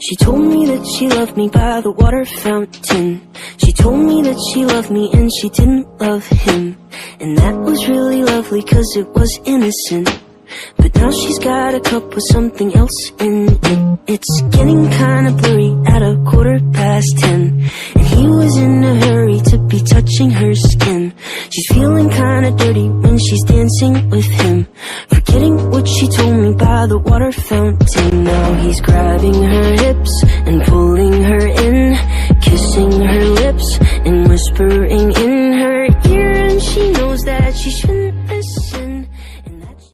She told me that she loved me by the water fountain. She told me that she loved me and she didn't love him. And that was really lovely cause it was innocent. But now she's got a cup with something else in it. It's getting kinda blurry at 10:15. And he was in a hurry to be touching her skin. She's feeling kinda dirty when she's dancing with him, forgetting what she told me by the water fountain. Now he's grabbing her hips and pulling her in, kissing her lips and whispering